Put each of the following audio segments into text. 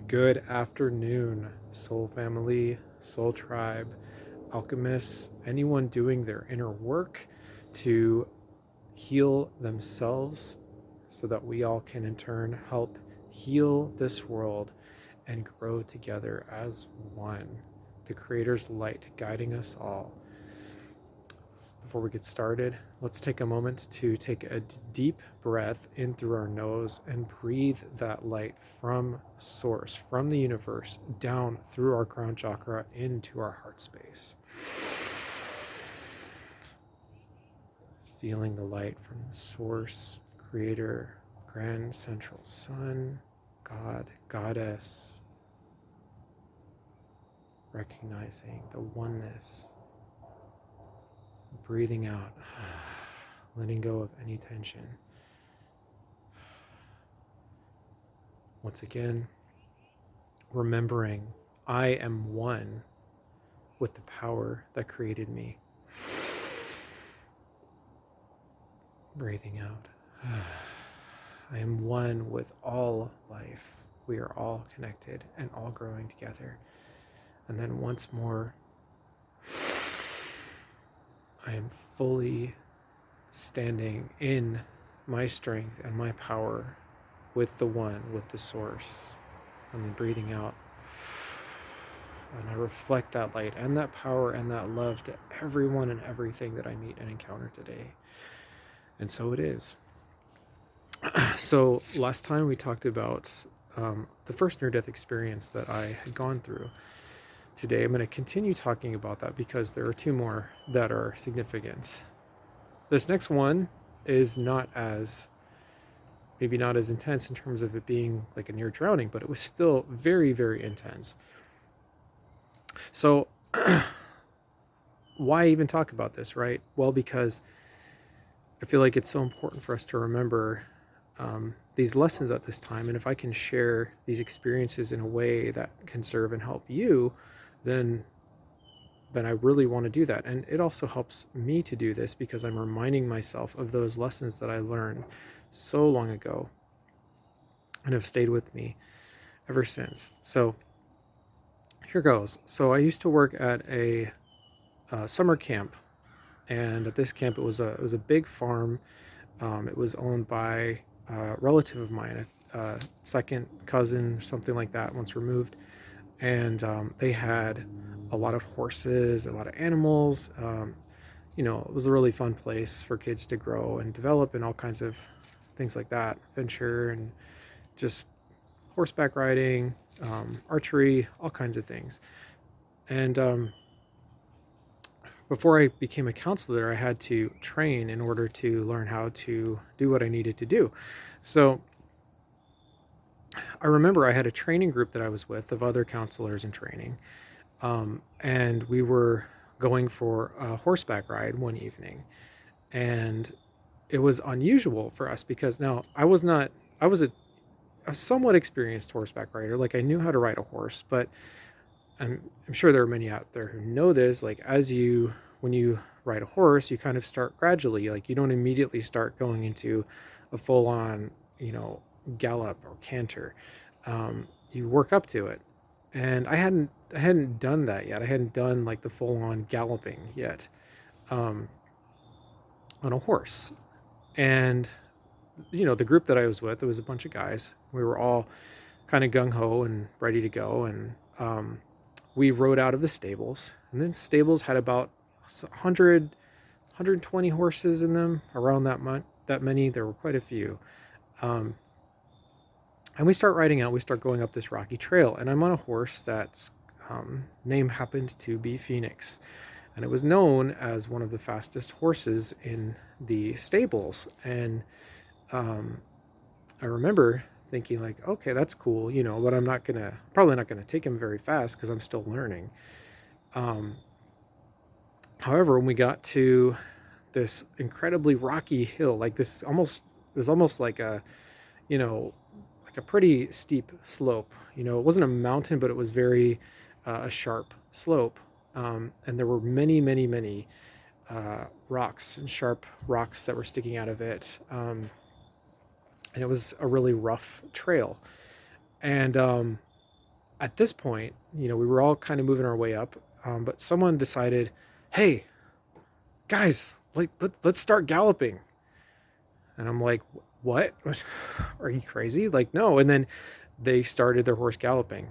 Good afternoon, soul family, soul tribe, alchemists, anyone doing their inner work to heal themselves so that we all can in turn help heal this world and grow together as one. The Creator's light guiding us all. Before we get started, let's take a moment to take a deep breath in through our nose and breathe that light from source, from the universe, down through our crown chakra into our heart space. Feeling the light from the source, creator, grand central sun, God, goddess, recognizing the oneness. Breathing out, letting go of any tension. Once again, remembering I am one with the power that created me. Breathing out. I am one with all life. We are all connected and all growing together. And then once more, I am fully standing in my strength and my power with the one, with the source. And then breathing out. And I reflect that light and that power and that love to everyone and everything that I meet and encounter today. And so it is. So last time we talked about the first near-death experience that I had gone through. Today I'm going to continue talking about that because there are two more that are significant. This next one is maybe not as intense in terms of it being like a near drowning, but it was still very, very intense. So why even talk about this, right? Well, because I feel like it's so important for us to remember these lessons at this time. And if I can share these experiences in a way that can serve and help you, then I really want to do that. And it also helps me to do this because I'm reminding myself of those lessons that I learned so long ago and have stayed with me ever since. So here goes. So I used to work at a summer camp, and at this camp it was a big farm. It was owned by a relative of mine, a second cousin, something like that, once removed. And they had a lot of horses, a lot of animals. It was a really fun place for kids to grow and develop and all kinds of things like that, adventure and just horseback riding, archery, all kinds of things. And before I became a counselor, I had to train in order to learn how to do what I needed to do. So I remember I had a training group that I was with of other counselors in training, and we were going for a horseback ride one evening, and it was unusual for us because now I was a somewhat experienced horseback rider. Like, I knew how to ride a horse, but I'm sure there are many out there who know this. Like, when you ride a horse, you kind of start gradually. Like, you don't immediately start going into a full-on, gallop or canter. You work up to it, and I hadn't done that yet. I hadn't done like the full-on galloping yet on a horse. And the group that I was with, it was a bunch of guys. We were all kind of gung-ho and ready to go, and we rode out of the stables. And then stables had about 120 horses in them, around that many. There were quite a few. And we start riding out. We start going up this rocky trail, and I'm on a horse that's name happened to be Phoenix, and it was known as one of the fastest horses in the stables. And I remember thinking, like, okay, that's cool, but I'm probably not gonna take him very fast because I'm still learning. However, when we got to this incredibly rocky hill, like this, it was almost like a pretty steep slope. It wasn't a mountain, but it was very a sharp slope. And there were many, many, many rocks and sharp rocks that were sticking out of it. And it was a really rough trail. And at this point, we were all kind of moving our way up, but someone decided, hey, guys, let's start galloping. And I'm like, what? Are you crazy? Like, no. And then they started their horse galloping.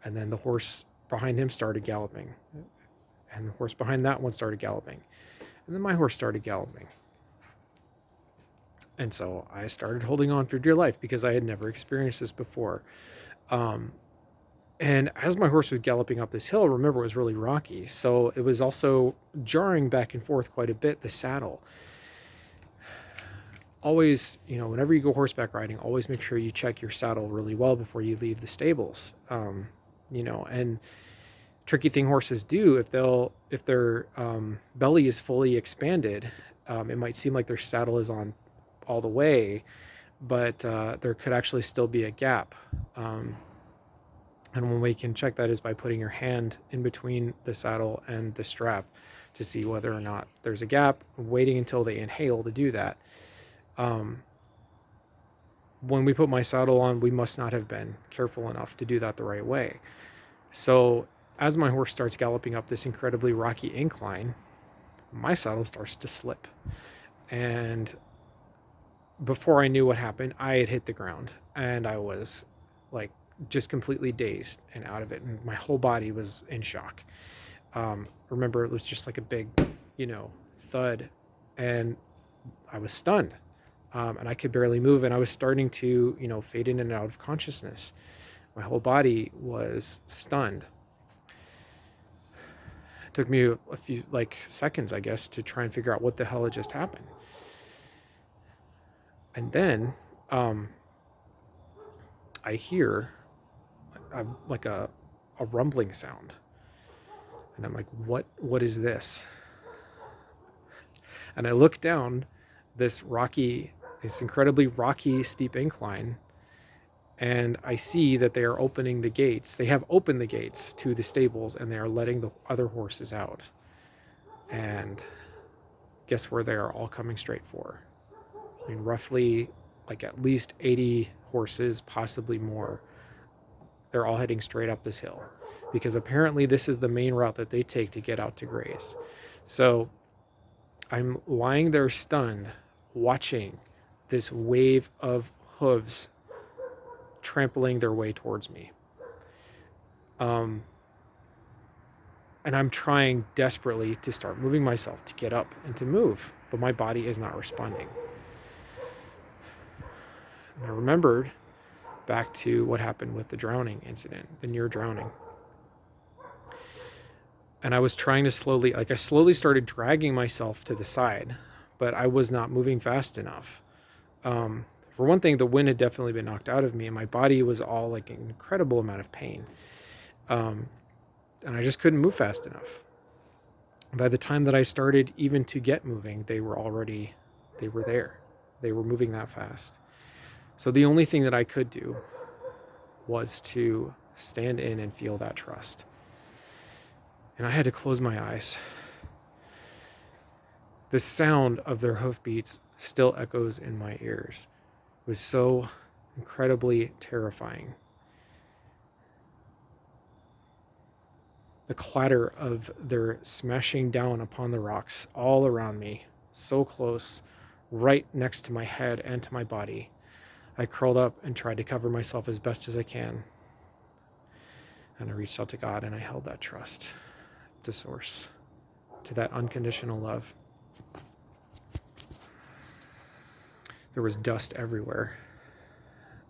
And then the horse behind him started galloping. And the horse behind that one started galloping. And then my horse started galloping. And so I started holding on for dear life because I had never experienced this before. And as my horse was galloping up this hill, remember, it was really rocky. So it was also jarring back and forth quite a bit, the saddle. Always, whenever you go horseback riding, always make sure you check your saddle really well before you leave the stables. And tricky thing horses do, if their belly is fully expanded, it might seem like their saddle is on all the way, but there could actually still be a gap. And one way you can check that is by putting your hand in between the saddle and the strap to see whether or not there's a gap, waiting until they inhale to do that. When we put my saddle on, we must not have been careful enough to do that the right way. So as my horse starts galloping up this incredibly rocky incline, my saddle starts to slip. And before I knew what happened, I had hit the ground and I was like just completely dazed and out of it. And my whole body was in shock. Remember, it was just like a big, thud, and I was stunned. And I could barely move, and I was starting to, fade in and out of consciousness. My whole body was stunned. It took me a few seconds, I guess, to try and figure out what the hell had just happened. And then I hear like a rumbling sound, and I'm like, what is this? And I look down this incredibly rocky, steep incline, and I see that they are opening the gates. They have opened the gates to the stables, and they are letting the other horses out. And guess where they are all coming straight for? I mean, roughly at least 80 horses, possibly more. They're all heading straight up this hill because apparently this is the main route that they take to get out to graze. So I'm lying there stunned, watching this wave of hooves trampling their way towards me. And I'm trying desperately to start moving myself to get up and to move, but my body is not responding. And I remembered back to what happened with the drowning incident, the near drowning. And I was trying to I slowly started dragging myself to the side, but I was not moving fast enough. For one thing, the wind had definitely been knocked out of me, and my body was all an incredible amount of pain. And I just couldn't move fast enough. By the time that I started even to get moving, they were there. They were moving that fast. So the only thing that I could do was to stand in and feel that trust. And I had to close my eyes. The sound of their hoofbeats still echoes in my ears. It was so incredibly terrifying. The clatter of their smashing down upon the rocks all around me, so close, right next to my head and to my body. I curled up and tried to cover myself as best as I can. And I reached out to God and I held that trust to Source, to that unconditional love. There was dust everywhere,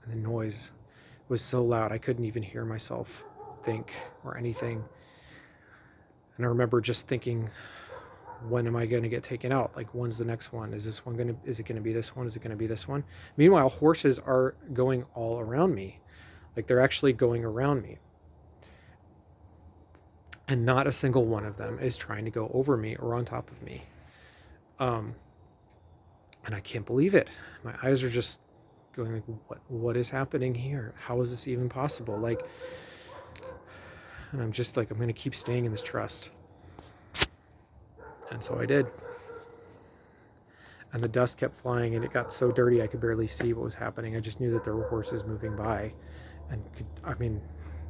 and the noise was so loud I couldn't even hear myself think or anything. And I remember just thinking, when am I going to get taken out? When's the next one? Is it going to be this one? Is it going to be this one? Meanwhile, horses are going all around me. They're actually going around me. And not a single one of them is trying to go over me or on top of me. And I can't believe it. My eyes are just going what is happening here? How is this even possible? And I'm just I'm going to keep staying in this trust. And so I did. And the dust kept flying, and it got so dirty I could barely see what was happening. I just knew that there were horses moving by, and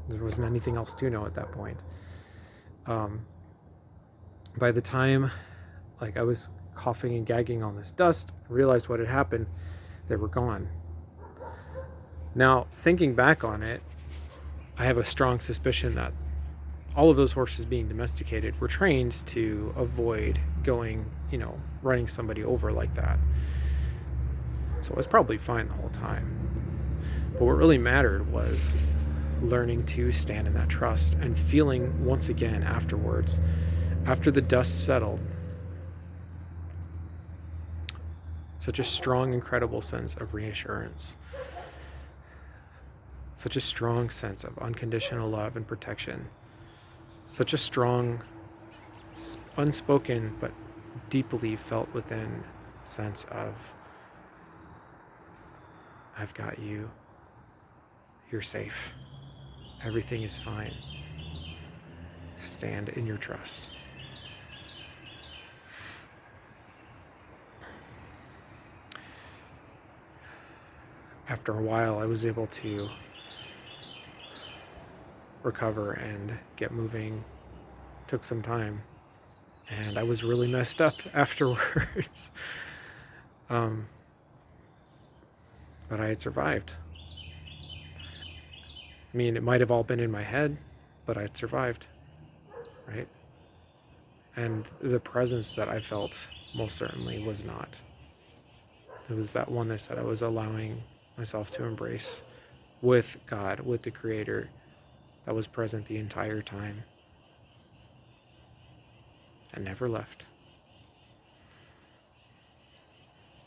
There wasn't anything else to know at that point. By the time I was coughing and gagging on this dust, I realized what had happened. They were gone. Now, thinking back on it, I have a strong suspicion that all of those horses being domesticated were trained to avoid going, running somebody over like that. So it was probably fine the whole time. But what really mattered was learning to stand in that trust and feeling once again afterwards, after the dust settled, such a strong, incredible sense of reassurance, such a strong sense of unconditional love and protection, such a strong, unspoken but deeply felt within sense of, I've got you, you're safe, everything is fine, stand in your trust. After a while, I was able to recover and get moving. Took some time, and I was really messed up afterwards. But I had survived. I mean, it might have all been in my head, but I had survived, right? And the presence that I felt most certainly was not. It was that oneness that I was allowing myself to embrace with God, with the Creator, that was present the entire time and never left.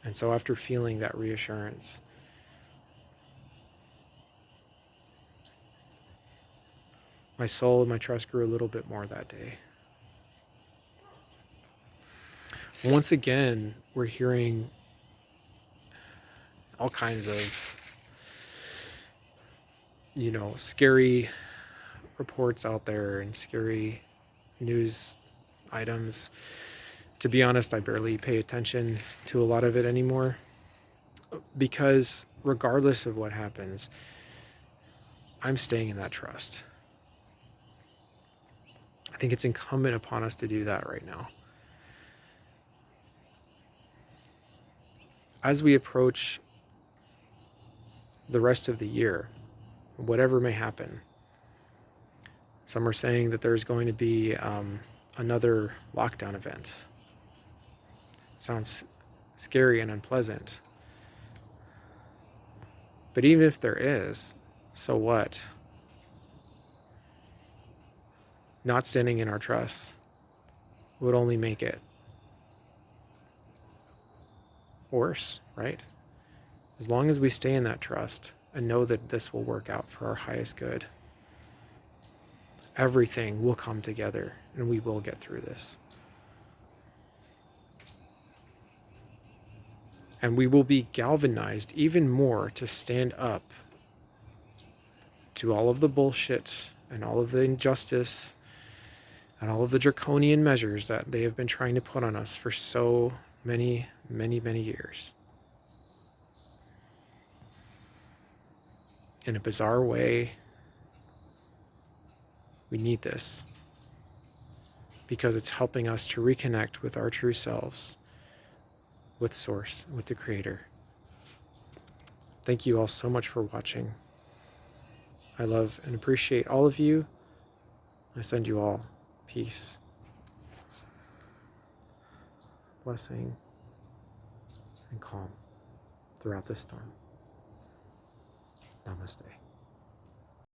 And so after feeling that reassurance, my soul and my trust grew a little bit more that day. Once again, we're hearing all kinds of, scary reports out there and scary news items. To be honest, I barely pay attention to a lot of it anymore, because regardless of what happens, I'm staying in that trust. I think it's incumbent upon us to do that right now. As we approach the rest of the year, whatever may happen, some are saying that there's going to be another lockdown event. Sounds scary and unpleasant. But even if there is, so what? Not standing in our trust would only make it worse, right? As long as we stay in that trust and know that this will work out for our highest good, everything will come together and we will get through this. And we will be galvanized even more to stand up to all of the bullshit and all of the injustice and all of the draconian measures that they have been trying to put on us for so many, many, many years. In a bizarre way, we need this because it's helping us to reconnect with our true selves, with Source, with the Creator. Thank you all so much for watching. I love and appreciate all of you. I send you all peace, blessing, and calm throughout this storm. Namaste.